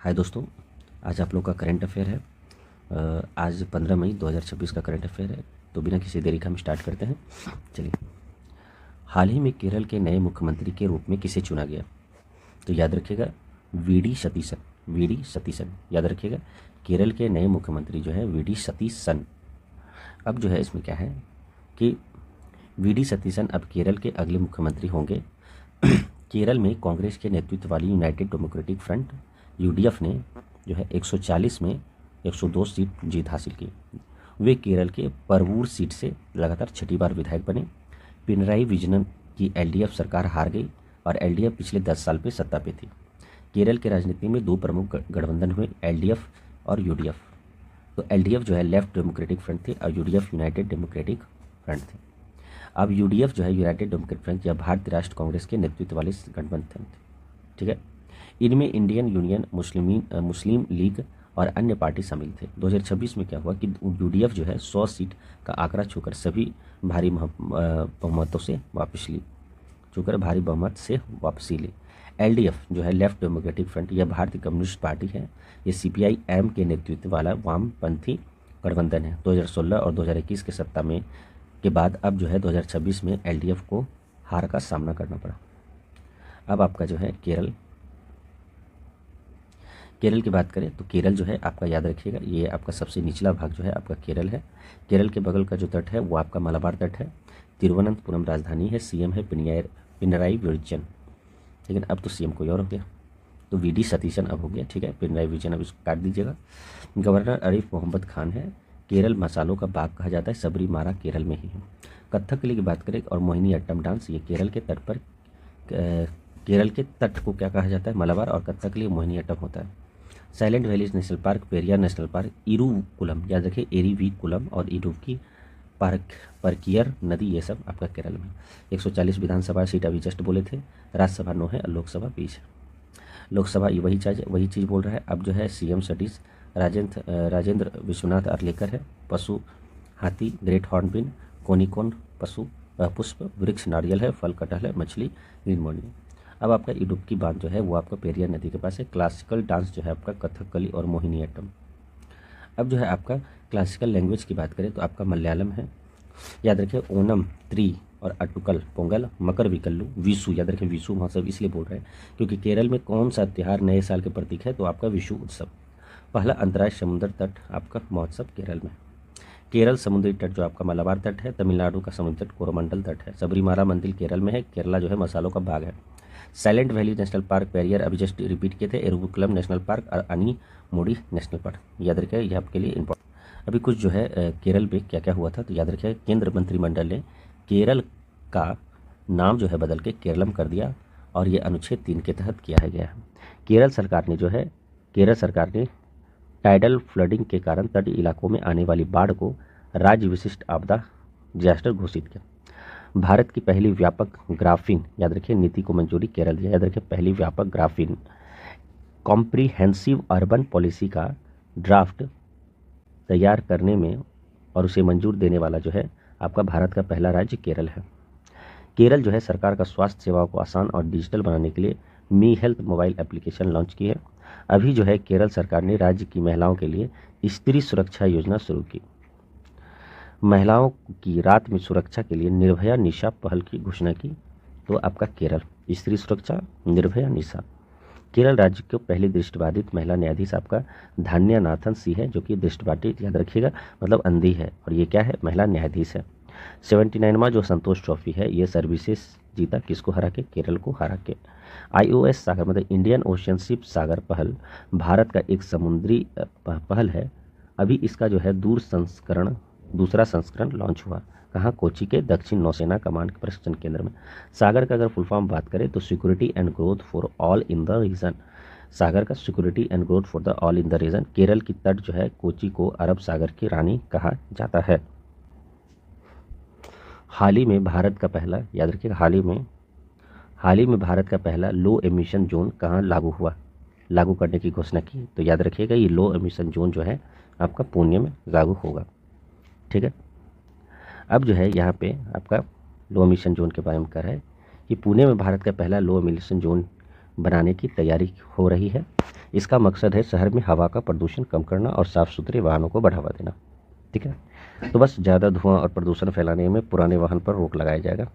हाय दोस्तों, आज आप लोग का करंट अफेयर है। आज 15 मई 2026 का करंट अफेयर है। तो बिना किसी देरी का हम स्टार्ट करते हैं। चलिए, हाल ही में केरल के नए मुख्यमंत्री के रूप में किसे चुना गया? तो याद रखिएगा, वीडी सतीसन। वीडी सतीसन याद रखिएगा, केरल के नए मुख्यमंत्री जो है वीडी सतीसन। अब जो है इसमें क्या है कि वीडी सतीसन अब केरल के अगले मुख्यमंत्री होंगे। केरल में कांग्रेस के नेतृत्व वाली यूनाइटेड डेमोक्रेटिक फ्रंट यूडीएफ ने जो है 140 में 102 सीट जीत हासिल की। वे केरल के परवूर सीट से लगातार छठी बार विधायक बने। पिनराई विजयन की एलडीएफ सरकार हार गई और एलडीएफ पिछले 10 साल पे सत्ता पे थी। केरल की राजनीति में दो प्रमुख गठबंधन हुए, एलडीएफ और यूडीएफ। तो एलडीएफ जो है लेफ्ट डेमोक्रेटिक फ्रंट थे और यूडीएफ यूनाइटेड डेमोक्रेटिक फ्रंट थे। अब यूडीएफ जो है यूनाइटेड डेमोक्रेटिक फ्रंट या भारतीय राष्ट्र कांग्रेस के नेतृत्व वाले गठबंधन थे। ठीक है, इनमें इंडियन यूनियन मुस्लिम लीग और अन्य पार्टी शामिल थे। 2026 में क्या हुआ कि यूडीएफ जो है 100 सीट का आंकड़ा छूकर सभी भारी बहुमतों से वापसी ली। एलडीएफ जो है लेफ्ट डेमोक्रेटिक फ्रंट, यह भारतीय कम्युनिस्ट पार्टी है। ये सीपीआई-एम के नेतृत्व वाला वामपंथी गठबंधन है। 2016 और 2021 के सत्ता में के बाद अब जो है 2026 में एलडीएफ को हार का सामना करना पड़ा। अब आपका जो है केरल की बात करें तो केरल जो है आपका याद रखिएगा, ये आपका सबसे निचला भाग जो है आपका केरल है। केरल के बगल का जो तट है वो आपका मलाबार तट है। तिरुवनंतपुरम राजधानी है। सीएम है पिनराई विजयन, लेकिन अब तो सीएम कोई और हो गया, तो वीडी सतीशन अब हो गया। ठीक है, पिनराई विजयन अब इसको काट दीजिएगा। गवर्नर आरिफ मोहम्मद खान है। केरल मसालों का बाग कहा जाता है। सबरीमाला केरल में ही है। कथकली की बात करें और मोहिनी अट्टम डांस, ये केरल के तट को क्या कहा जाता है? मलाबार। और कथकली मोहिनी अट्टम होता है। Silent valleys national park, Periyar national park, Eravikulam याद रखिए, एरीवीकुलम और इडुक्की पार्क, परकियर नदी, ये सब आपका केरल में। 140 विधानसभा सीट अभी जस्ट बोले थे। राज्यसभा 9 है और लोकसभा 20 है। लोकसभा वही चीज़ बोल रहा है। अब जो है सीएम स्टडीज राजेंद्र विश्वनाथ अर्लेकर है। पशु हाथी, ग्रेट हॉर्नबिल, कोनिकोन पुष्प, वृक्ष नारियल है, फल कटहल है, मछली ग्रीन मॉर्निंग। अब आपका इडुक्की बांध जो है वो आपका पेरियार नदी के पास है। क्लासिकल डांस जो है आपका कथकली और मोहिनी अट्टम। अब जो है आपका क्लासिकल लैंग्वेज की बात करें तो आपका मलयालम है। याद रखिए, ओनम, त्री और अटुकल, पोंगल, मकर विकल्लू, विशु। याद रखिए, विशु महोत्सव इसलिए बोल रहे हैं क्योंकि केरल में कौन सा त्यौहार नए साल के प्रतीक है? तो आपका विशु उत्सव। पहला अंतर्राष्ट्रीय समुद्र तट आपका महोत्सव केरल में। केरल समुद्री तट जो आपका मलाबार तट है। तमिलनाडु का समुद्री तट कोरोमंडल तट है। सबरीमाला मंदिर केरल में है। केरला जो है मसालों का बाग है। Silent valley national park, Periyar अभी जस्ट रिपीट किए थे। एरुविकुलम नेशनल पार्क और अनी मोडी नेशनल पार्क। याद रखिए, ये आपके लिए इंपॉर्टेंट। अभी कुछ जो है केरल में क्या क्या हुआ था तो याद रखिए, केंद्र मंत्रिमंडल ने केरल का नाम जो है बदल के केरलम कर दिया और ये अनुच्छेद 3 के तहत किया गया है। केरल सरकार ने टाइडल फ्लडिंग के कारण तटीय इलाकों में आने वाली बाढ़ को राज्य विशिष्ट आपदा डिजास्टर घोषित किया। भारत की पहली व्यापक ग्राफीन, याद रखिए, नीति को मंजूरी केरल दिया। याद रखिए, पहली व्यापक ग्राफीन कॉम्प्रिहेंसिव अर्बन पॉलिसी का ड्राफ्ट तैयार करने में और उसे मंजूर देने वाला जो है आपका भारत का पहला राज्य केरल है। केरल जो है सरकार का स्वास्थ्य सेवाओं को आसान और डिजिटल बनाने के लिए मी हेल्थ मोबाइल एप्लीकेशन लॉन्च की है। अभी जो है केरल सरकार ने राज्य की महिलाओं के लिए स्त्री सुरक्षा योजना शुरू की। महिलाओं की रात में सुरक्षा के लिए निर्भया निशा पहल की घोषणा की। तो आपका केरल स्त्री सुरक्षा, निर्भया निशा। केरल राज्य के पहली दृष्टिबाधित महिला न्यायाधीश आपका धान्या नाथन सी है, जो कि दृष्टिबाधित याद रखिएगा मतलब अंधी है, और ये क्या है? महिला न्यायाधीश है। 79वां जो संतोष ट्रॉफी है ये सर्विसेज जीता, किसको हरा के? केरल को हरा के। IOS सागर मतलब इंडियन ओशियनशिप सागर पहल भारत का एक समुद्री पहल है। अभी इसका जो है दूसरा संस्करण लॉन्च हुआ। कहाँ? कोची के दक्षिण नौसेना कमांड प्रशिक्षण केंद्र में। सागर का अगर फुल फॉर्म बात करें तो security and growth for all in the region. SAGAR का security and growth for the all in the region. Kerala की तट जो है कोची को अरब सागर की रानी कहा जाता है। हाल ही में भारत का पहला, याद रखिएगा, हाल ही में भारत का पहला लो एमिशन जोन कहाँ लागू करने की घोषणा की। तो याद रखिएगा, ये लो एमिशन जोन जो है आपका पुणे में लागू होगा। ठीक है, अब जो है यहाँ पे आपका लो एमिशन जोन के बारे में कर रहा है कि पुणे में भारत का पहला लो एमिशन जोन बनाने की तैयारी हो रही है। इसका मकसद है शहर में हवा का प्रदूषण कम करना और साफ सुथरे वाहनों को बढ़ावा देना। ठीक है, तो बस ज़्यादा धुआं और प्रदूषण फैलाने में पुराने वाहन पर रोक लगाया जाएगा।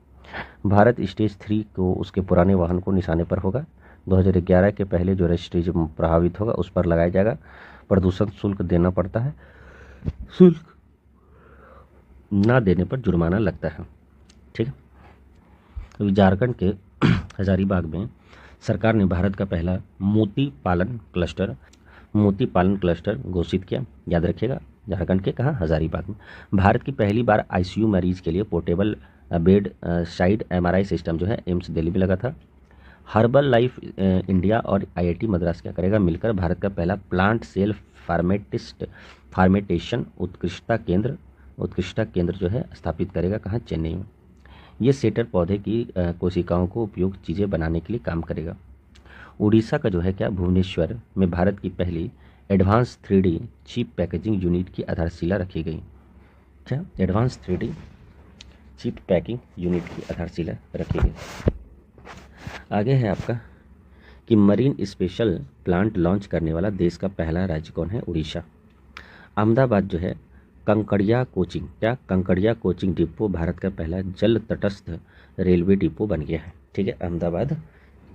भारत स्टेज 3 को उसके पुराने वाहन को निशाने पर होगा। 2011 के पहले जो रजिस्ट्रेशन प्रभावित होगा उस पर लगाया जाएगा। प्रदूषण शुल्क देना पड़ता है, शुल्क ना देने पर जुर्माना लगता है। ठीक है, तो झारखंड के हजारीबाग में सरकार ने भारत का पहला मोती पालन क्लस्टर घोषित किया। याद रखिएगा, झारखंड के कहाँ, हजारीबाग में। भारत की पहली बार आईसीयू मरीज के लिए portable bed side MRI system जो है एम्स दिल्ली में लगा था। हर्बल लाइफ इंडिया और आईआईटी मद्रास क्या करेगा, मिलकर भारत का पहला प्लांट सेल फार्मेटेशन उत्कृष्टता केंद्र जो है स्थापित करेगा, कहाँ, चेन्नई में। ये सेटर पौधे की कोशिकाओं को उपयुक्त चीज़ें बनाने के लिए काम करेगा। उड़ीसा का जो है क्या, भुवनेश्वर में भारत की पहली advance 3D chip packaging unit की आधारशिला रखी गई। क्या, advance 3D chip packing unit की आधारशिला रखी गई। आगे है आपका कि मरीन स्पेशल प्लांट लॉन्च करने वाला देश का पहला राज्य कौन है, उड़ीसा। अहमदाबाद जो है कंकड़िया कोचिंग डिपो भारत का पहला जल तटस्थ रेलवे डिपो बन गया है। ठीक है, अहमदाबाद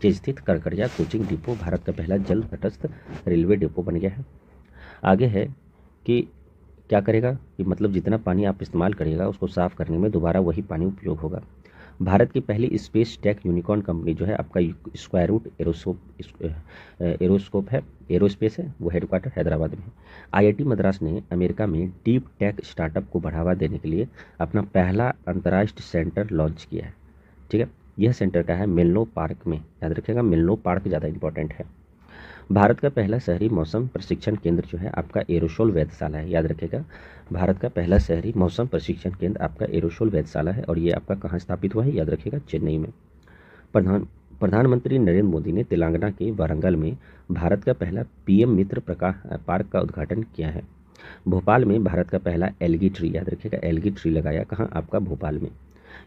के स्थित कंकड़िया कोचिंग डिपो भारत का पहला जल तटस्थ रेलवे डिपो बन गया है। आगे है कि क्या करेगा कि मतलब जितना पानी आप इस्तेमाल करिएगा उसको साफ करने में दोबारा वही पानी उपयोग होगा। भारत की पहली स्पेस टेक यूनिकॉर्न कंपनी जो है आपका स्क्वायर रूट एरोस्पेस है, वो हेडक्वार्टर हैदराबाद में है। आईआईटी मद्रास ने अमेरिका में डीप टेक स्टार्टअप को बढ़ावा देने के लिए अपना पहला अंतर्राष्ट्रीय सेंटर लॉन्च किया है। ठीक है, यह सेंटर का है मेलनो पार्क में। याद रखिएगा, मेलनो पार्क ज़्यादा इंपॉर्टेंट है। भारत का पहला शहरी मौसम प्रशिक्षण केंद्र जो है आपका एरोसोल वेधशाला है। याद रखिएगा, भारत का पहला शहरी मौसम प्रशिक्षण केंद्र आपका एरोसोल वेधशाला है और ये आपका कहाँ स्थापित हुआ है, याद रखिएगा, चेन्नई में। प्रधानमंत्री नरेंद्र मोदी ने तेलंगाना के वारंगल में भारत का पहला पीएम मित्र पार्क का उद्घाटन किया है। भोपाल में भारत का पहला एल्गी ट्री, याद रखिएगा, एल्गी ट्री लगाया, कहाँ, आपका भोपाल में।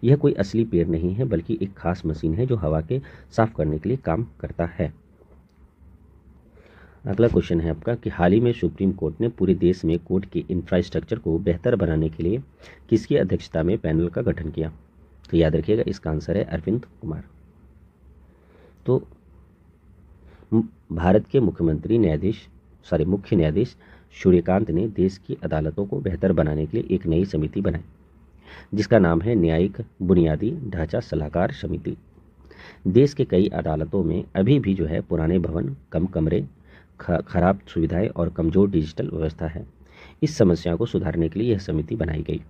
यह कोई असली पेड़ नहीं है बल्कि एक खास मशीन है जो हवा के साफ करने के लिए काम करता है। अगला क्वेश्चन है आपका कि हाल ही में सुप्रीम कोर्ट ने पूरे देश में कोर्ट के इंफ्रास्ट्रक्चर को बेहतर बनाने के लिए किसकी अध्यक्षता में पैनल का गठन किया। तो याद रखिएगा, इसका आंसर है अरविंद कुमार। तो भारत के मुख्य न्यायाधीश सूर्यकांत ने देश की अदालतों को बेहतर बनाने के लिए एक नई समिति बनाई जिसका नाम है न्यायिक बुनियादी ढांचा सलाहकार समिति। देश के कई अदालतों में अभी भी जो है पुराने भवन, कम कमरे, खराब सुविधाएं और कमज़ोर डिजिटल व्यवस्था है। इस समस्या को सुधारने के लिए यह समिति बनाई गई।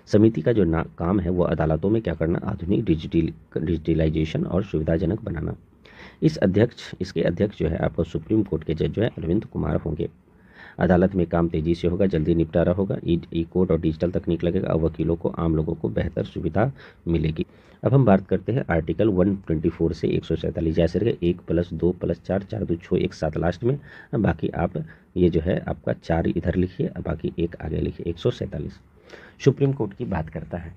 समिति का जो काम है वो अदालतों में क्या करना, आधुनिक डिजिटलाइजेशन और सुविधाजनक बनाना। इसके अध्यक्ष जो है आपको सुप्रीम कोर्ट के जज जो है अरविंद कुमार होंगे। अदालत में काम तेजी से होगा, जल्दी निपटारा होगा, ई कोर्ट और डिजिटल तकनीक लगेगा और वकीलों को, आम लोगों को बेहतर सुविधा मिलेगी। अब हम बात करते हैं आर्टिकल 124 से 147, जैसे कि 1+2+4 4 2 6 1 7 लास्ट में। बाकी आप ये जो है आपका 4 इधर लिखिए, बाकी 1 आगे लिखिए। 147 सुप्रीम कोर्ट की बात करता है।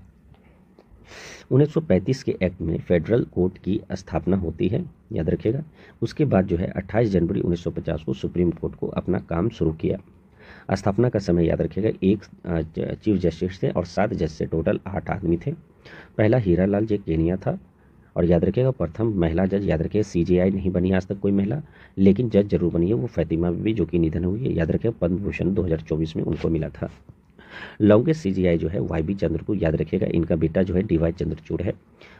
1935 के एक्ट में फेडरल कोर्ट की स्थापना होती है, याद रखिएगा। उसके बाद जो है 28 जनवरी 1950 को सुप्रीम कोर्ट को अपना काम शुरू किया। स्थापना का समय याद रखिएगा, 1 चीफ जस्टिस थे और 7 जज से, टोटल 8 आदमी थे। पहला हीरालाल जे केनिया था और याद रखिएगा प्रथम महिला जज, याद रखिएगा सीजेआई नहीं बनी आज तक कोई महिला, लेकिन जज जरूर बनी है, वो फैतिमा बीबी जो कि निधन हुई है। याद रखिएगा पद्म भूषण 2024 में उनको मिला था। लॉन्गेस्ट सीजीआई जो है वाईबी चंद्रचूड़, याद रखिएगा इनका बेटा जो है डीवाई चंद्रचूड़ है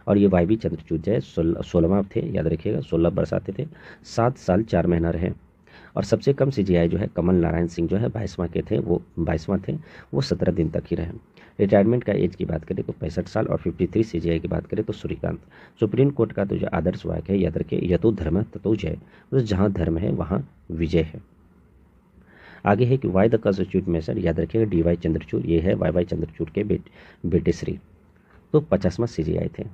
और ये वाईबी चंद्रचूड़ जो है 16वां थे, याद रखिएगा 16 वर्ष आते थे, 7 साल 4 महीना रहे। और सबसे कम सीजीआई जो है कमल नारायण सिंह जो है 22वां के थे, वो 22वां थे, वो 17 दिन तक ही रहे। रिटायरमेंट का एज की बात करें तो 65 साल और 53 सीजीआई की बात करें तो सूर्यकांत। सुप्रीम कोर्ट का तो जो आदर्श वाक्य है याद रखिए, यतो धर्म ततो जय, मतलब जहाँ धर्म है वहाँ विजय है। आगे है कि वाई द कॉन्स्टिट्यूट मेसर, याद रखिएगा डीवाई चंद्रचूड़, ये है वाई चंद्रचूड़ के बेटे श्री, तो 50वां सीजीआई थे।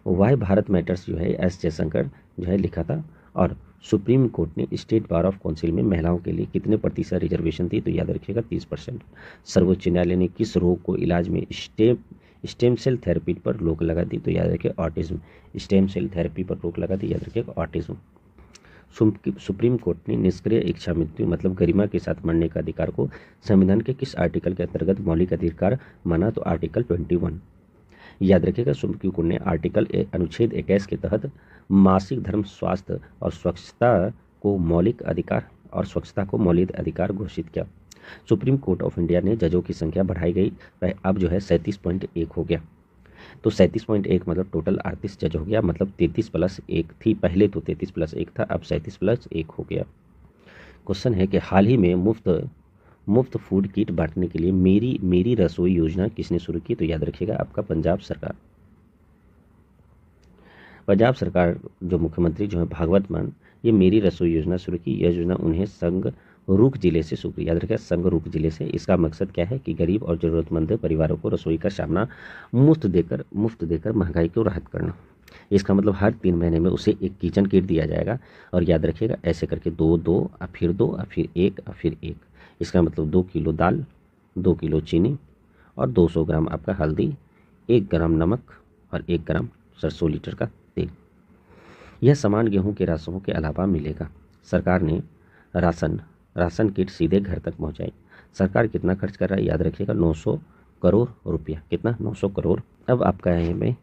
वाई भारत मैटर्स जो है एस जयशंकर जो है लिखा था। और सुप्रीम कोर्ट ने स्टेट बार ऑफ काउंसिल में महिलाओं के लिए कितने प्रतिशत रिजर्वेशन थी, तो याद रखिएगा 30%। सर्वोच्च न्यायालय ने किस रोग को इलाज में स्टेम सेल थेरेपी पर रोक लगा दी, तो याद रखिए ऑटिज्म, स्टेम सेल थेरेपी पर रोक लगा दी, याद रखिएगा ऑटिज्म। सुप्रीम कोर्ट ने निष्क्रिय इच्छा मृत्यु मतलब गरिमा के साथ मरने का अधिकार को संविधान के किस आर्टिकल के अंतर्गत मौलिक अधिकार माना? तो आर्टिकल 21। याद रखिएगा, सुप्रीम कोर्ट ने अनुच्छेद 21 के तहत मासिक धर्म, स्वास्थ्य और स्वच्छता को मौलिक अधिकार घोषित किया। सुप्रीम कोर्ट ऑफ इंडिया ने जजों की संख्या बढ़ाई गई, अब जो है 37.1 हो गया। तो 37.1 मतलब टोटल 38 जज हो गया, मतलब 33+1 थी, पहले तो 33+1 था, अब 37+1 हो गया। क्वेश्चन है कि हाल ही में मुफ्त फूड किट बांटने के लिए मेरी रसोई योजना किसने शुरू की? तो याद रखिएगा आपका पंजाब सरकार। पंजाब सरकार जो मुख्यमंत्री जो है भागवत मान, ये मेरी रसोई योजना शुरू की। यह योजना उन्हें संगरूर जिले से शुरू की। याद रखिए संगरूर जिले से। इसका मकसद क्या है कि गरीब और ज़रूरतमंद परिवारों को रसोई का सामना मुफ्त देकर महंगाई को राहत करना। इसका मतलब हर 3 महीने में उसे एक किचन किट दिया जाएगा। और याद रखिएगा ऐसे करके 2-2 और फिर 2 और फिर 1 और फिर 1। इसका मतलब 2 किलो दाल, 2 किलो चीनी और 200 ग्राम आपका हल्दी, 1 ग्राम नमक और 1 ग्राम सरसों लीटर का तेल। यह सामान गेहूं के राशनों के अलावा मिलेगा। सरकार ने राशन किट सीधे घर तक पहुंचाई। सरकार कितना खर्च कर रहा है? याद रखिएगा 900 करोड़ रुपया। कितना? 900 करोड़। अब आपका है में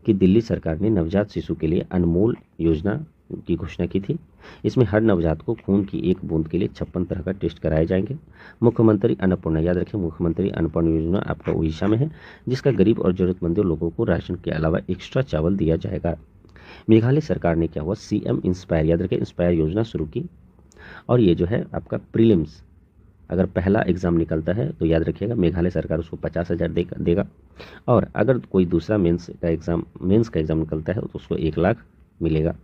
कि दिल्ली सरकार ने नवजात शिशु के लिए अनमोल योजना की घोषणा की थी। इसमें हर नवजात को खून की 1 बूंद के लिए 56 तरह का टेस्ट कराए जाएंगे। मुख्यमंत्री अन्नपूर्णा, याद रखें मुख्यमंत्री अन्नपूर्णा योजना आपका उड़ीसा में है, जिसका गरीब और जरूरतमंद लोगों को राशन के अलावा एक्स्ट्रा चावल दिया जाएगा। मेघालय सरकार ने क्या हुआ? CM इंस्पायर, याद रखें इंस्पायर योजना शुरू की। और ये जो है आपका प्रीलिम्स, अगर पहला एग्ज़ाम निकलता है तो याद रखिएगा मेघालय सरकार उसको 50,000 देगा। और अगर कोई दूसरा मेंस का एग्ज़ाम निकलता है तो उसको 1 लाख मिलेगा।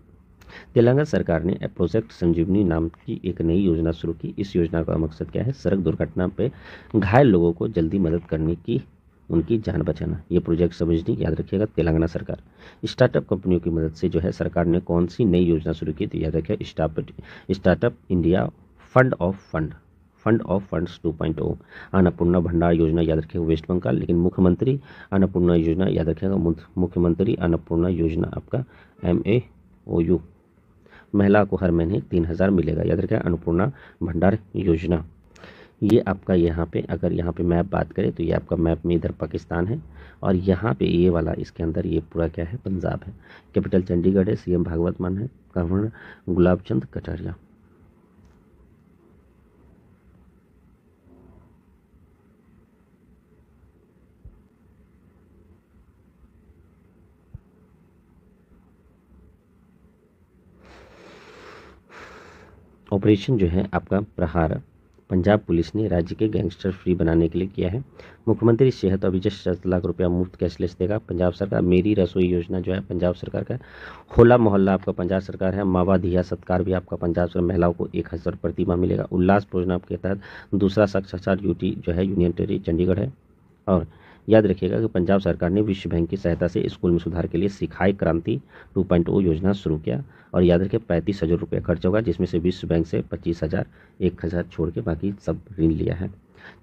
तेलंगाना सरकार ने प्रोजेक्ट संजीवनी नाम की एक नई योजना शुरू की। इस योजना का मकसद क्या है? सड़क दुर्घटना पे घायल लोगों को जल्दी मदद करने की, उनकी जान बचाना। ये प्रोजेक्ट समझनी, याद रखिएगा तेलंगाना सरकार। स्टार्टअप कंपनियों की मदद से जो है सरकार ने कौन सी नई योजना शुरू की? तो याद रखिए startup India fund of funds 2.0। Annapurna भंडार योजना, याद रखिएगा वेस्ट बंगाल। लेकिन मुख्यमंत्री अन्नपूर्णा योजना, याद रखिएगा मुख्यमंत्री अन्नपूर्णा योजना आपका MAOU। महिला को हर महीने 3,000 मिलेगा। याद रखिएगा अन्नपूर्णा भंडार योजना। ये आपका यहाँ पे, अगर यहाँ पे मैप बात करें तो ये आपका मैप में इधर पाकिस्तान है, और यहाँ पे ये वाला इसके अंदर ये पूरा क्या है? पंजाब है। कैपिटल चंडीगढ़ है, CM भागवत मान है, गवर्नर गुलाब चंद कटारिया। ऑपरेशन जो है आपका प्रहार पंजाब पुलिस ने राज्य के गैंगस्टर फ्री बनाने के लिए किया है। मुख्यमंत्री सेहत अभियान 7 लाख रुपया मुफ्त कैशलेस देगा पंजाब सरकार। मेरी रसोई योजना जो है पंजाब सरकार का। होला मोहल्ला आपका पंजाब सरकार है। मावा धिया सत्कार भी आपका पंजाब सरकार। महिलाओं को 1,000 प्रति माह मिलेगा। उल्लास योजना के तहत दूसरा साक्षरता यूटी जो है यूनियन टेरिटरी चंडीगढ़ है। और याद रखिएगा कि पंजाब सरकार ने विश्व बैंक की सहायता से स्कूल में सुधार के लिए सिखाई क्रांति 2.0 योजना शुरू किया। और याद रखिए 35,000 रुपये खर्च होगा, जिसमें से विश्व बैंक से 25,000, 1,000 छोड़ के बाकी सब ऋण लिया है।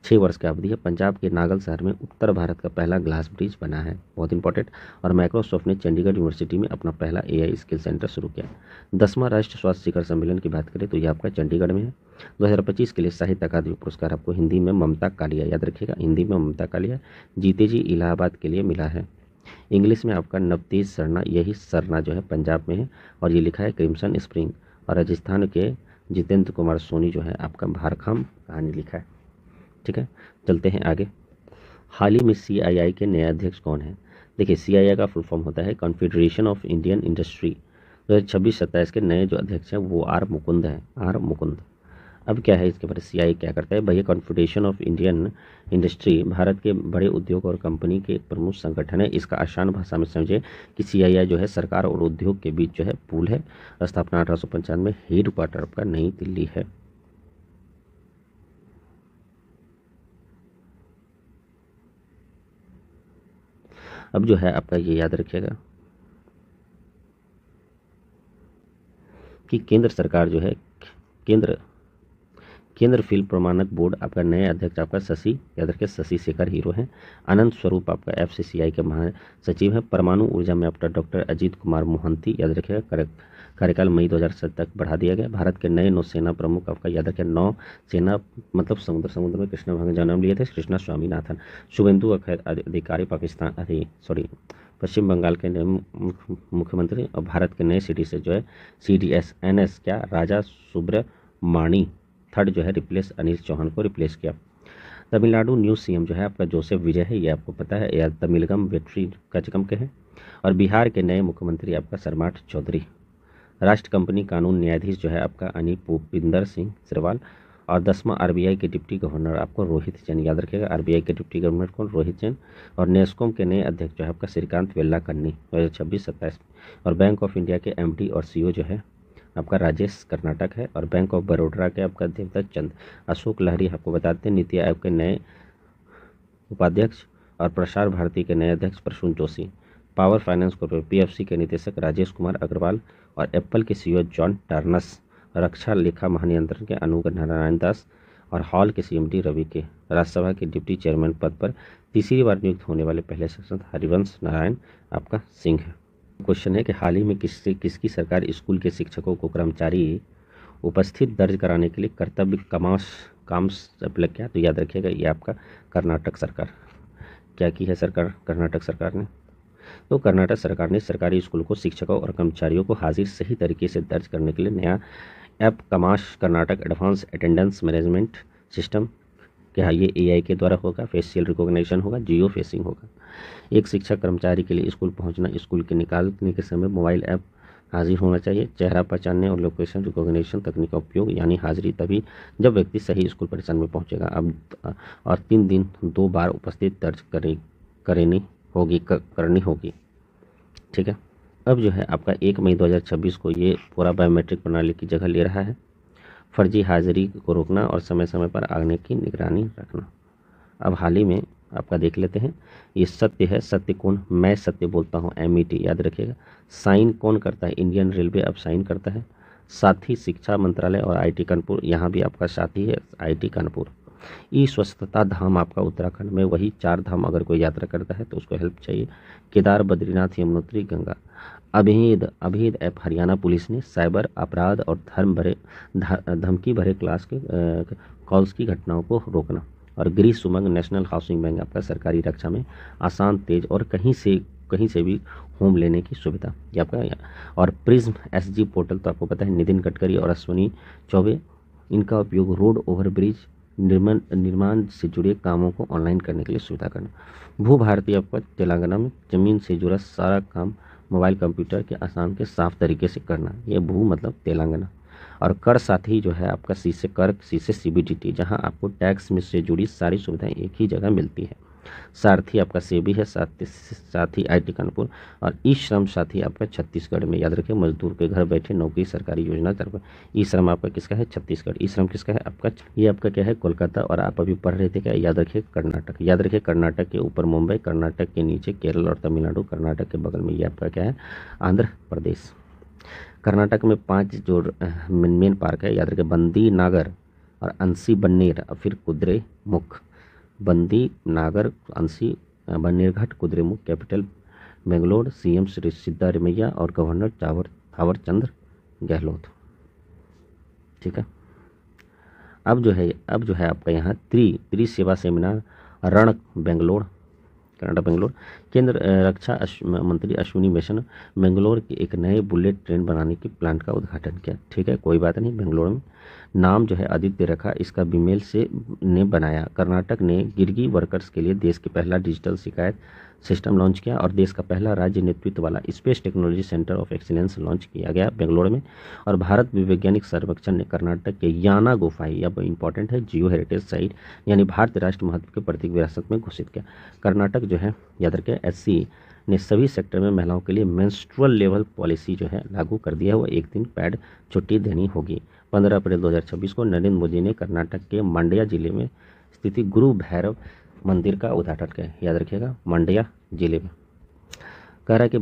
6 वर्ष की अवधि है। पंजाब के नागल शहर में उत्तर भारत का पहला ग्लास ब्रिज बना है, बहुत इंपॉर्टेंट। और माइक्रोसॉफ्ट ने चंडीगढ़ यूनिवर्सिटी में अपना पहला AI स्किल सेंटर शुरू किया। 10वां राष्ट्रीय स्वास्थ्य शिखर सम्मेलन की बात करें तो ये आपका चंडीगढ़ में है। 2025 के लिए साहित्य अकादमी पुरस्कार आपको हिंदी में ममता कालिया, याद रखिएगा हिंदी में ममता कालिया, जीते जी इलाहाबाद के लिए मिला है। इंग्लिश में आपका नवतेज सरना, यही सरना जो है पंजाब में है, और ये लिखा है क्रिम्सन स्प्रिंग। और राजस्थान के जितेंद्र कुमार सोनी जो है आपका भारखाम कहानी लिखा है। ठीक है, चलते हैं आगे। हाल ही में CII के नए अध्यक्ष कौन है? देखिए CII का फुल फॉर्म होता है कॉन्फेडरेशन ऑफ इंडियन इंडस्ट्री। 2026-27 के नए जो अध्यक्ष हैं वो R मुकुंद हैं, R मुकुंद। अब क्या है इसके बारे में, CII क्या करता है? भैया confederation of Indian industry Bharat के बड़े उद्योग और कंपनी के एक प्रमुख संगठन है। इसका आसान भाषा में समझे कि CII जो है सरकार और उद्योग के बीच जो है पूल है। स्थापना 1895 में। हेडक्वार्टर आपका नई दिल्ली है। अब जो है आपका ये याद रखिएगा कि केंद्र सरकार जो है केंद्र फिल्म प्रमाणक बोर्ड आपका नए अध्यक्ष आपका शशि, याद रखिए शशि शेखर हीरो हैं। अनंत स्वरूप आपका एफसीसीआई के महासचिव हैं। परमाणु ऊर्जा में आपका डॉक्टर अजीत कुमार मोहंती, याद रखिएगा कार्यकाल मई 2007 तक बढ़ा दिया गया। भारत के नए नौसेना प्रमुख आपका, याद रखिए नौसेना मतलब समुद्र में कृष्ण भगवान जन्म लिए थे, कृष्णा स्वामीनाथन। शुभेंदु अधिकारी पाकिस्तान पश्चिम बंगाल के नए मुख्यमंत्री। और भारत के नए सिटी से जो है CDS-NS क्या राजा सुब्रमाणी थर्ड जो है रिप्लेस अनिल चौहान को रिप्लेस किया। तमिलनाडु न्यू सीएम जो है आपका जोसेफ विजय है, ये आपको पता है, या तमिलगम वेट्री कचकम के हैं। और बिहार के नए मुख्यमंत्री आपका सरमाठ चौधरी। राष्ट्र कंपनी कानून न्यायाधीश जो है आपका अनिपुपिंदर सिंह सिरवाल। और 10वां RBI के डिप्टी गवर्नर आपको रोहित जैन, याद रखिएगा RBI के डिप्टी गवर्नर कौन, रोहित जैन। और नेस्कॉम के नए अध्यक्ष जो है आपका श्रीकांत वेल्लाकन्नी 2026-27। और बैंक ऑफ इंडिया के MD और CEO जो है आपका राजेश कर्नाटक है। और बैंक ऑफ बड़ौदा के आपका देवदत्त चंद। अशोक लहरी आपको बताते हैं नीति आयोग के नए उपाध्यक्ष। और प्रसार भारती के नए अध्यक्ष Prasoon Joshi. Power finance corporation PFC के निदेशक राजेश कुमार अग्रवाल। और एप्पल के CEO जॉन टर्नस। रक्षा लेखा महानियंत्रण के अनुग नारायण दास। और हॉल के CMD रवि के। राज्यसभा के डिप्टी चेयरमैन पद पर तीसरी बार नियुक्त होने वाले पहले सांसद हरिवंश नारायण आपका सिंह है। क्वेश्चन है कि हाल ही में किसकी सरकार स्कूल के शिक्षकों को कर्मचारी उपस्थित दर्ज कराने के लिए कर्तव्य काम अप्लाई किया, तो याद रखिएगा ये आपका कर्नाटक सरकार। क्या की है सरकार कर्नाटक सरकार ने, तो कर्नाटक सरकार ने सरकारी स्कूलों को शिक्षकों और कर्मचारियों को हाजिर सही तरीके से दर्ज करने के लिए नया ऐप कमाश Karnataka advance attendance management system, क्या ये AI के द्वारा होगा, फेशियल रिकॉग्निशन होगा, जियो फेसिंग होगा। एक शिक्षक कर्मचारी के लिए स्कूल पहुंचना, स्कूल के निकालने के समय मोबाइल ऐप हाजिर होना चाहिए। चेहरा पहचानने और लोकेशन रिकॉग्निशन तकनीक का उपयोग, यानी हाजिरी तभी जब व्यक्ति सही स्कूल परिसर में पहुंचेगा। अब और 3 दिन 2 बार उपस्थित दर्ज करनी होगी। ठीक है। अब जो है आपका 1 मई 2026 को ये पूरा बायोमेट्रिक प्रणाली की जगह ले रहा है। फर्जी हाजिरी को रोकना और समय समय पर आने की निगरानी रखना। अब हाल ही में आपका देख लेते हैं, ये सत्य है, सत्य कौन, मैं सत्य बोलता हूँ, MET याद रखिएगा। साइन कौन करता है, इंडियन रेलवे अब साइन करता है। साथी शिक्षा मंत्रालय और IIT कानपुर, यहाँ भी आपका साथी है IIT कानपुर। स्वच्छता धाम आपका उत्तराखंड में, वही 4 धाम अगर कोई यात्रा करता है तो उसको हेल्प चाहिए। केदार, बद्रीनाथ, यमुनोत्री, गंगा। अभेद ऐप हरियाणा पुलिस ने साइबर अपराध और धमकी भरे क्लास के कॉल्स की घटनाओं को रोकना। और गृह सुमंग नेशनल हाउसिंग बैंक आपका सरकारी रक्षा में आसान, तेज और कहीं से भी होम लेने की सुविधा ये आपका। और प्रिज्म SG पोर्टल तो आपको पता है नितिन गडकरी और अश्विनी चौबे, इनका उपयोग रोड ओवरब्रिज निर्माण से जुड़े कामों को ऑनलाइन करने के लिए सुविधा करना। भू भारती आपका तेलंगाना में जमीन से जुड़ा सारा काम मोबाइल कंप्यूटर के आसान के साफ तरीके से करना, ये भू मतलब तेलंगाना। और कर साथी जो है आपका सी से CBDT, जहां आपको टैक्स में से जुड़ी सारी सुविधाएं एक ही जगह मिलती है। सारथी आपका सेबी है, साथी IIT कानपुर। और ई श्रम साथी आपका छत्तीसगढ़ में, याद रखें मजदूर के घर बैठे नौकरी सरकारी योजना तरफ। ई श्रम आपका किसका है, छत्तीसगढ़। ई श्रम किसका है आपका, ये आपका क्या है कोलकाता। और आप अभी पढ़ रहे थे क्या, याद रखिए कर्नाटक। याद रखिए कर्नाटक के ऊपर मुंबई, कर्नाटक के नीचे केरल और तमिलनाडु, कर्नाटक के बगल में ये आपका क्या है आंध्र प्रदेश। कर्नाटक में 5 जो मेन पार्क है, याद रखिए बंदी नागर और अंसी बन्नेर, और फिर कुद्रेमुख। बंदी नागर, अंसी बन्नेरघाट, कुद्रेमुख। कैपिटल बेंगलोर। CM श्री सिद्धारमैया और गवर्नर थावर चंद्र गहलोत। ठीक है। अब जो है आपका यहाँ त्रिसेवा सेमिनार रण बेंगलोर, कनाडा बेंगलोर। केंद्र रक्षा मंत्री अश्विनी वैष्णव बेंगलोर की एक नए बुलेट ट्रेन बनाने की प्लांट का उद्घाटन किया। ठीक है, कोई बात नहीं, बेंगलोर में। नाम जो है आदित्य रखा, इसका बीमेल से ने बनाया। कर्नाटक ने गिरगी वर्कर्स के लिए देश के पहला डिजिटल शिकायत सिस्टम लॉन्च किया। और देश का पहला राज्य नेतृत्व वाला space technology centre of excellence launch किया गया बेंगलोर में। और भारत वैज्ञानिक सर्वेक्षण ने कर्नाटक के याना गुफाएं, यह इंपॉर्टेंट है, जियो हेरिटेज साइट यानी भारतीय राष्ट्र महत्व के प्रतीक विरासत में घोषित किया। कर्नाटक जो है याद रखें SC ने सभी सेक्टर में महिलाओं के लिए मेंस्ट्रुअल लेवल पॉलिसी जो है लागू कर दिया है, वो 1 दिन पैड छुट्टी देनी होगी। 15 अप्रैल 2026 को नरेंद्र मोदी ने कर्नाटक के मांड्या जिले में स्थित गुरु भैरव मंदिर का उद्घाटन किया। याद रखिएगा मांड्या जिले में। कह रहा है कि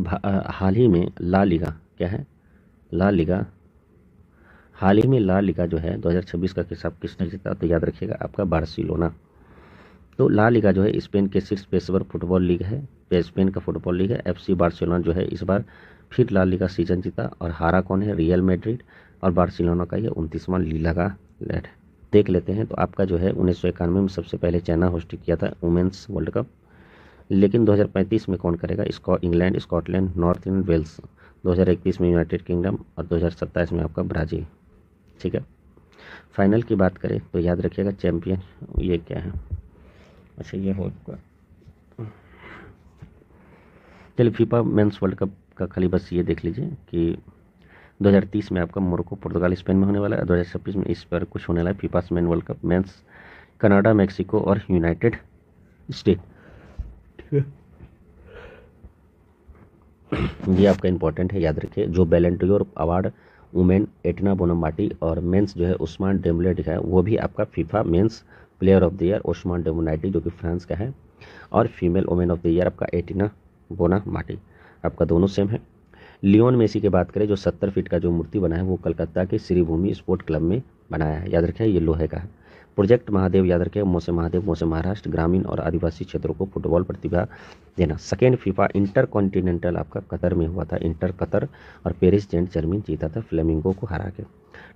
हाल ही में ला लीगा क्या है, ला लीगा हाल ही में ला लिगा जो है 2026 का खिताब किसने जीता, तो याद रखिएगा आपका बार्सिलोना। तो ला लिगा जो है स्पेन के शीर्ष पेशेवर फुटबॉल लीग है, स्पेन का फुटबॉल लीग है। FC बार्सिलोना जो है इस बार फिर ला लिगा सीजन जीता, और हारा कौन है, रियल मैड्रिड। और बार्सिलोना का ये 29वां लीगा का लेट। देख लेते हैं। तो आपका जो है 1991 में सबसे पहले चाइना होस्ट किया था वुमेन्स वर्ल्ड कप, लेकिन 2035 में कौन करेगा, England, Scotland, north England, Wales. 2031 में यूनाइटेड किंगडम, और 2027 में आपका ब्राज़ील। ठीक है। फाइनल की बात करें तो याद रखिएगा चैंपियन ये क्या है, अच्छा ये होगा, चलिए फीफा मेंस वर्ल्ड कप का खाली बस ये देख लीजिए कि 2030 में आपका मोरक्को, पुर्तगाल, स्पेन में होने वाला है। 2026 में इस पर कुछ होने वाला है FIFA men world cup men's, Canada, Mexico और यूनाइटेड स्टेट। ये आपका इंपॉर्टेंट है, याद रखिए। जो Ballon d'Or award women Aitana Bonmati और मेंस जो है उस्मान डेम्बले दिखाया, वो भी आपका FIFA men's player of the year Ousmane Dembele जो कि फ्रांस का है, और female women of the year आपका एटिना बोनामाटी, आपका दोनों सेम है। लियोन मेसी की बात करें, जो 70 फीट का जो मूर्ति बना है वो कलकत्ता के श्रीभूमि स्पोर्ट क्लब में बनाया है, याद रखिए ये लोहे का है। प्रोजेक्ट महादेव याद रखें, मोसे महादेव, मोसे महाराष्ट्र ग्रामीण और आदिवासी क्षेत्रों को फुटबॉल प्रतिभा देना। सेकेंड फीफा इंटर कॉन्टिनेंटल आपका कतर में हुआ था, इंटर कतर, और पेरिस सेंट जर्मन जीता था फ्लेमिंगो को हरा के।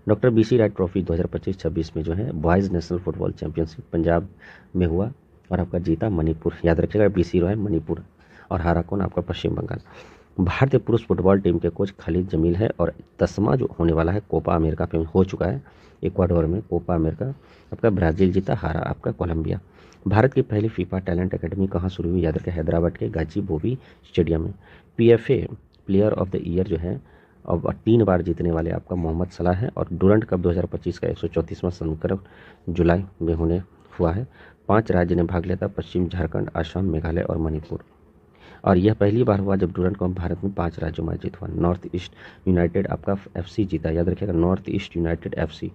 डॉक्टर BC राय ट्रॉफी 2025-26 में जो है boys national football championship Punjab में हुआ, और आपका जीता मणिपुर, याद रखिएगा BC राय मणिपुर, और हारा कौन, आपका पश्चिम बंगाल। भारतीय पुरुष फुटबॉल टीम के कोच खालिद जमील है, और 10वां जो होने वाला है कोपा अमेरिका पे हो चुका है इक्वाडोर में, कोपा अमेरिका आपका ब्राज़ील जीता, हारा आपका कोलंबिया। भारत की पहली फीफा टैलेंट एकेडमी कहाँ शुरू हुई, याद रखें हैदराबाद के गाजी बोबी स्टेडियम में। PFA player of the year जो है अब 3 बार जीतने वाले आपका मोहम्मद सलाह है, और डूरंट कप 2025 का 134वां संस्करण जुलाई में होने हुआ है। 5 राज्य ने भाग लिया था, पश्चिम झारखंड, असम, मेघालय और मणिपुर। और यह पहली बार हुआ जब डूरंट कप भारत में 5 राज्यों में जीत हुआ। नॉर्थ ईस्ट यूनाइटेड आपका FC जीता, याद रखिएगा नॉर्थ ईस्ट यूनाइटेड FC,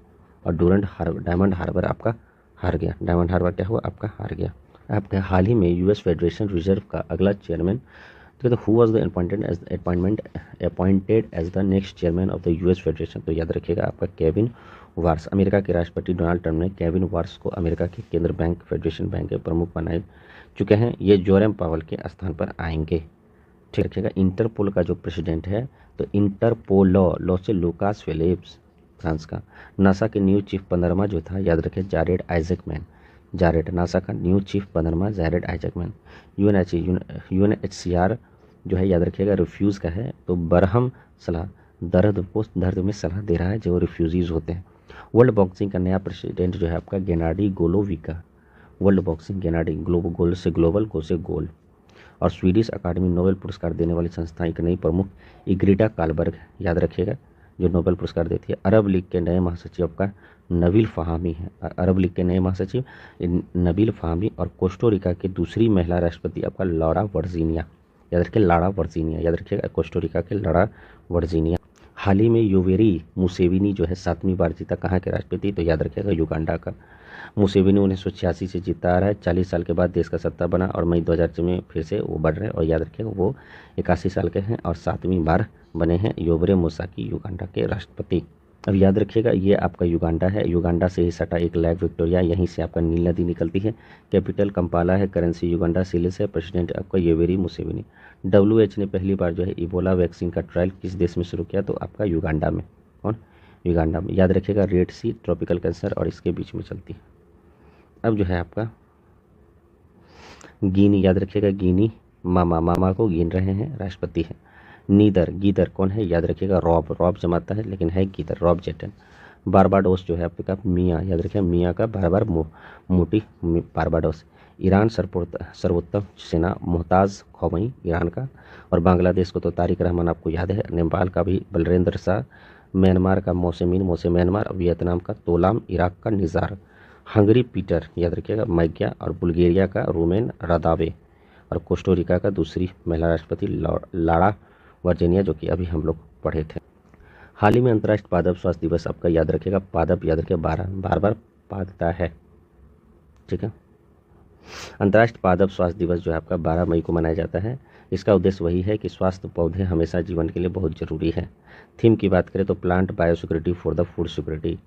और डायमंड हार्बर आपका हार गया। डायमंड हार्बर क्या हुआ, आपका हार गया। आपका हाल ही में US फेडरेशन रिजर्व का अगला चेयरमैन, तो who was the appointed as the next chairman of the US federation, तो याद रखिएगा आपका केविन वार्स। अमेरिका के राष्ट्रपति डोनाल्ड ट्रंप ने केविन वार्स को अमेरिका के केंद्र बैंक फेडरेशन बैंक के प्रमुख बनाए चुके हैं। ये जोरेम पावल के स्थान पर आएंगे। ठीक रखिएगा। इंटरपोल का जो प्रेसिडेंट है, तो इंटरपोल लॉ से लुकास फिलिप्स, फ्रांस का। नासा के न्यू चीफ 15वां जो था, याद रखें जारेड आइजैकमैन, नासा का न्यू चीफ 15वां जारेड आइजैकमैन। UNHCR जो है, याद रखिएगा रिफ्यूज़ का है, तो बरहम सलाह दर्द में सलाह दे रहा है जो रिफ्यूजीज़ होते हैं। वर्ल्ड बॉक्सिंग का नया प्रेसिडेंट जो है आपका गेनाडी गोलोविका, वर्ल्ड बॉक्सिंग गेनाडी, गोल से ग्लोबल, गो से गोल। और स्वीडिश अकादमी नोबेल पुरस्कार देने वाली संस्था एक नई प्रमुख इग्रिटा कालबर्ग, याद रखिएगा, जो नोबेल पुरस्कार देती है। अरब लीग के नए महासचिव आपका नबील फ़ाहमी है, अरब लीग के नए महासचिव नबील फ़ाहमी। और कोस्टोरिका की दूसरी महिला राष्ट्रपति आपका लॉरा वर्जीनिया, याद रखिए लाड़ा वर्जीनिया, याद रखिएगा कोस्टोरिका के लाड़ा वर्जीनिया। हाल ही में योवेरी मुसेविनी जो है 7वीं बार जीता, कहाँ के राष्ट्रपति, तो याद रखिएगा युगांडा का। मुसेविनी 1986 से जीता आ रहा है, 40 साल के बाद देश का सत्ता बना, और मई 2004 में फिर से वो बढ़ रहे हैं, और याद रखिएगा वो 81 साल के हैं और 7वीं बार बने हैं योवरे मुसाकी युगांडा के राष्ट्रपति। अब याद रखिएगा ये आपका युगांडा है, युगांडा से ही सटा एक लेक विक्टोरिया, यहीं से आपका नील नदी निकलती है। कैपिटल कंपाला है, करेंसी युगांडा सिलिस है, प्रेसिडेंट आपका योवेरी मुसेविनी। WHO ने पहली बार जो है इबोला वैक्सीन का ट्रायल किस देश में शुरू किया, तो आपका युगांडा में। कौन, युगांडा में। याद रखिएगा रेड सी ट्रॉपिकल कैंसर और इसके बीच में चलती है। अब जो है आपका गिनी, याद रखिएगा गिनी, मामा को गिन रहे हैं, राष्ट्रपति है। नीदर, गीदर कौन है, याद रखिएगा रॉब जमाता है लेकिन है गीदर, रॉब जेटन। बारबाडोस जो है आपका मियाँ, याद रखिए मियाँ का बार मोटी बारबाडोस। ईरान सर्वोत्तम सेना मोहताज खोमई, ईरान का। और बांग्लादेश को तो तारिक रहमान आपको याद है, नेपाल का भी बलरेंद्र शाह, म्यांमार का मोसे म्यांमार, वियतनाम का तोलाम, इराक का निज़ार। हंगरी पीटर, याद रखिएगा मैग्या, और बुल्गारिया का रोमेन रादावे, और कोस्टोरिका का दूसरी महिला राष्ट्रपति लाड़ा वर्जीनिया, जो कि अभी हम लोग पढ़े थे। हाल ही में अंतर्राष्ट्रीय पादप स्वास्थ्य दिवस आपका, याद रखिएगा पादप, याद रखिए बार पादता है। ठीक है। अंतर्राष्ट्रीय पादप स्वास्थ्य दिवस जो है आपका 12 मई को मनाया जाता है। इसका उद्देश्य वही है कि स्वास्थ्य पौधे हमेशा जीवन के लिए बहुत ज़रूरी है। थीम की बात करें तो plant biosecurity for the food security.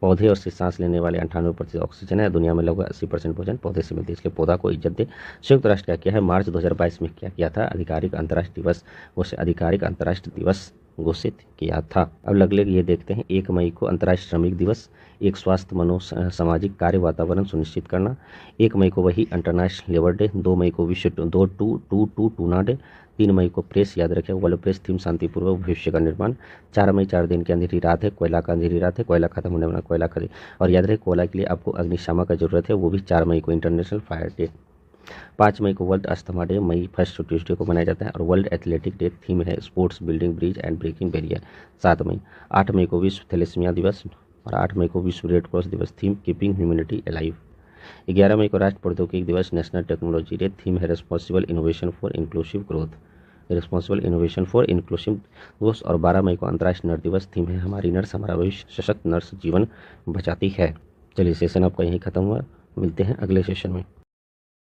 पौधे और सांस लेने वाले 98% ऑक्सीजन है। दुनिया में लगभग 80% भोजन पौधे से मिलती है, इसलिए पौधा को इज्जत दे। संयुक्त राष्ट्र क्या किया है, मार्च 2022 में क्या किया था, आधिकारिक अंतर्राष्ट्रीय दिवस उसे आधिकारिक अंतर्राष्ट्रीय दिवस घोषित किया था। अब अगले ये देखते हैं, 1 मई को अंतर्राष्ट्रीय श्रमिक दिवस, एक स्वास्थ्य मनो सामाजिक कार्य वातावरण सुनिश्चित करना। 1 मई को वही इंटरनेशनल लेबर डे। 2 मई को विश्व टूना डे। 3 मई को प्रेस, याद रखें वर्ल्ड प्रेस थीम शांतिपूर्वक भविष्य का निर्माण। 4 मई 4 दिन की अंधेरी रात है, कोयला का अंधेरी रात है, कोयला खत्म होने वाला कोयला खरीद। और याद रहे कोयला के लिए आपको अग्निशामक का जरूरत है, वो भी 4 मई को इंटरनेशनल फायर डे। 5 मई को वर्ल्ड अस्थमा डे, मई फर्स्ट ट्यूसडे को मनाया जाता है। और वर्ल्ड एथलेटिक डे, थीम है sports building bridge and breaking barrier, 7 मई। 8 मई को विश्व थैलेसीमिया दिवस और 8 मई को विश्व रेड क्रॉस दिवस, थीम कीपिंग ह्यूमैनिटी अलाइव। 11 मई को राष्ट्रीय प्रौद्योगिकी दिवस, नेशनल टेक्नोलॉजी डे, थीम है responsible innovation for inclusive growth, responsible innovation for inclusive growth. और 12 मई को अंतर्राष्ट्रीय नर्स दिवस, थीम है हमारी नर्स हमारा भविष्य, सशक्त नर्स जीवन बचाती है। चलिए सेशन आपका यहीं खत्म हुआ, मिलते हैं अगले सेशन में।